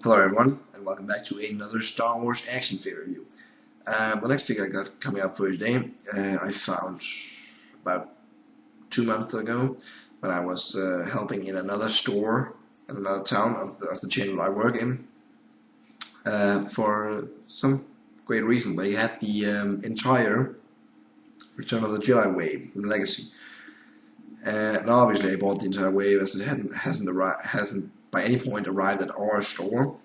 Hello everyone, and welcome back to another Star Wars action figure review. The next figure I got coming up for today, I found about 2 months ago when I was helping in another store in another town of the channel I work in for some great reason. They had the entire Return of the Jedi wave from Legacy, and obviously I bought the entire wave as it hasn't by any point arrived at our store.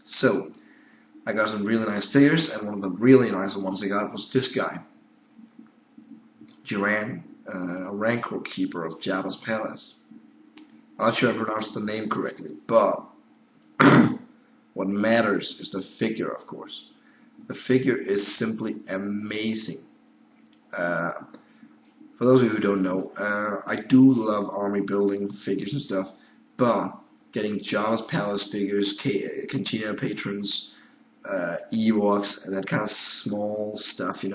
So I got some really nice figures, and one of the really nice ones I got was this guy, Giran, a Rancor keeper of Jabba's palace. I'm not sure I pronounced the name correctly, but what matters is the figure, of course. The figure is simply amazing. For those of you who don't know, I do love army building figures and stuff, but getting Jabba's palace figures, Cantina patrons, Ewoks, and that kind of small stuff,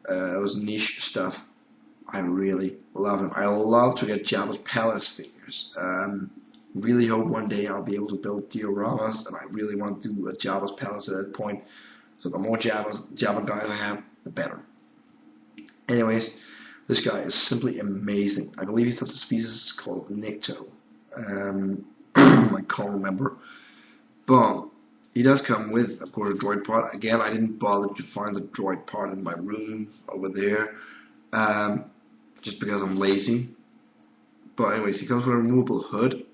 those niche stuff, I really love them. I love to get Jabba's palace figures. Really hope one day I'll be able to build dioramas, and I really want to do a Jabba's palace at that point. So the more Jabba guys I have, the better. Anyways, this guy is simply amazing. I believe he's of the species called Nikto. I can't remember. But he does come with, of course, a droid part. Again, I didn't bother to find the droid part in my room over there, just because I'm lazy. But anyways, he comes with a removable hood,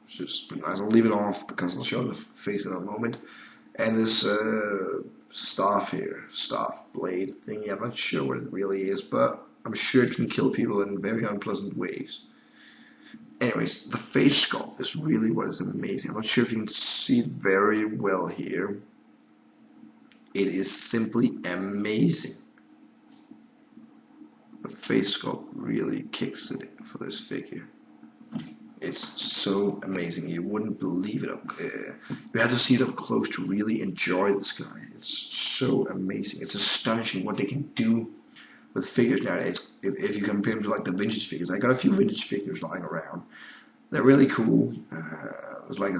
which is pretty nice. I'll leave it off because I'll show the face in a moment. And this staff here, staff blade thingy. I'm not sure what it really is, but I'm sure it can kill people in very unpleasant ways. Anyways, the face sculpt is really what is amazing. I'm not sure if you can see it very well here. It is simply amazing. The face sculpt really kicks it for this figure. It's so amazing. You wouldn't believe it. You have to see it up close to really enjoy this guy. It's so amazing. It's astonishing what they can do with figures nowadays. If you compare them to like the vintage figures, I got a few vintage figures lying around. They're really cool. There's like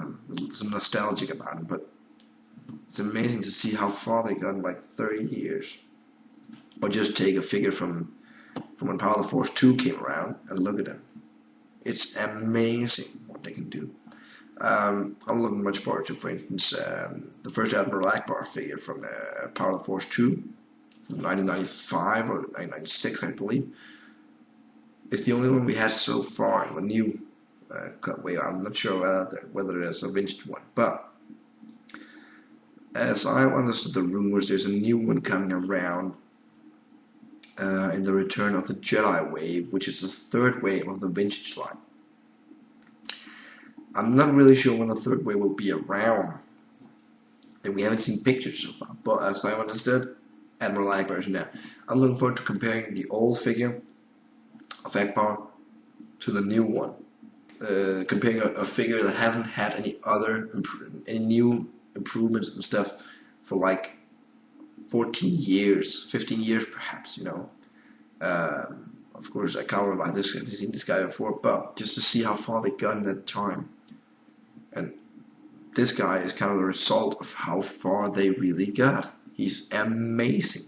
some nostalgic about them, but it's amazing to see how far they got in like 30 years. Or just take a figure from when Power of the Force 2 came around and look at them. It's amazing what they can do. I'm looking much forward to, for instance, the first Admiral Akbar figure from Power of the Force 2 from 1995 or 1996, I believe. It's the only one we had so far in the new way. I'm not sure whether there's a vintage one, but as I understood the rumors, there's a new one coming around in the Return of the Jedi wave, which is the third wave of the vintage line. I'm not really sure when the third wave will be around, and we haven't seen pictures so far, but as I understood, Admiral Akbar is now. I'm looking forward to comparing the old figure of Akbar to the new one. Comparing a figure that hasn't had any new improvements and stuff for like 14 years, 15 years perhaps, Of course, I can't remember this. I've seen this guy before, but just to see how far they got in that time. And this guy is kind of the result of how far they really got. He's amazing.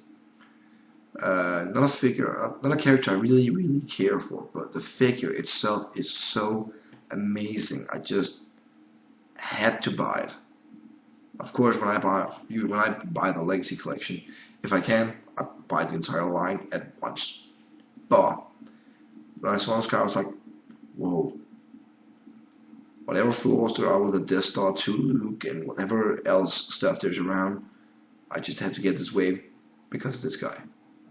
Not a character I really care for, but the figure itself is so amazing. I just had to buy it. Of course, when I buy the Legacy collection, if I can, I buy the entire line at once. But when I saw this guy, I was like, whoa. Whatever flaws there are with the Death Star 2 Luke and whatever else stuff there's around, I just had to get this wave because of this guy.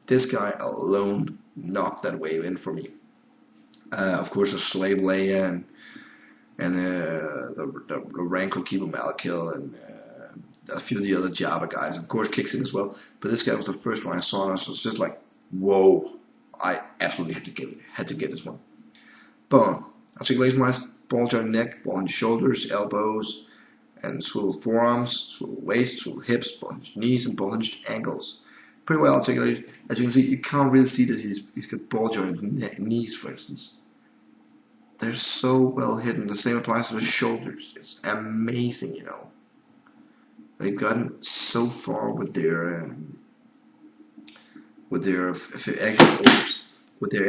This guy alone knocked that wave in for me. Of course, the Slave Leia and the Rancor Keeper Malkill and a few of the other Jabba guys, of course, kicks in as well. But this guy was the first one I saw, and I was just like, whoa! I absolutely had to get this one. But articulation-wise, ball joint neck, ball and shoulders, elbows, and swivel forearms, swivel waist, swivel hips, ball hinged knees, and ball hinged ankles. Pretty well articulated. As you can see, you can't really see that he's got ball jointed knees, for instance. they're so well hidden. The same applies to the shoulders. It's amazing, you know. They've gotten so far with their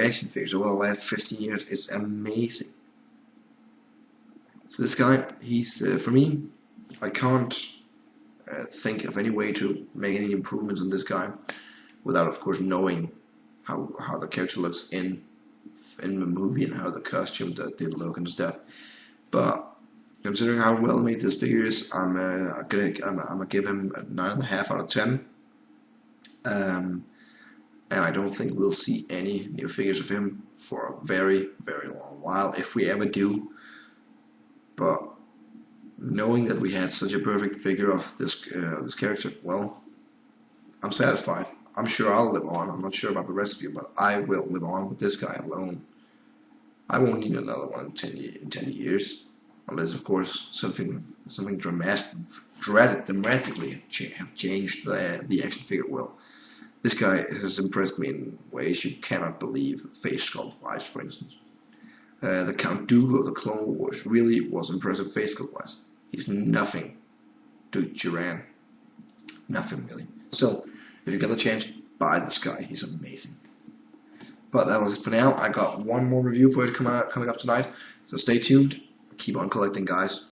action figures over the last 15 years. It's amazing. So this guy, he's for me. I can't think of any way to make any improvements on this guy without, of course, knowing how the character looks in the movie and how the costume did look and stuff. But considering how well made this figure is, I'm gonna give him a 9.5 out of 10. And I don't think we'll see any new figures of him for a very, very long while, if we ever do. But knowing that we had such a perfect figure of this character, well, I'm satisfied. I'm sure I'll live on. I'm not sure about the rest of you, but I will live on with this guy alone. I won't need another one in 10 years, unless, of course, something drastically have changed the action figure. Well, this guy has impressed me in ways you cannot believe, face sculpt wise, for instance. The Count Dooku of the Clone Wars really was impressive face sculpt wise. He's nothing to Giran. Nothing really. So, if you get the chance, buy this guy. He's amazing. But that was it for now. I got one more review for it coming up tonight. So stay tuned. Keep on collecting, guys.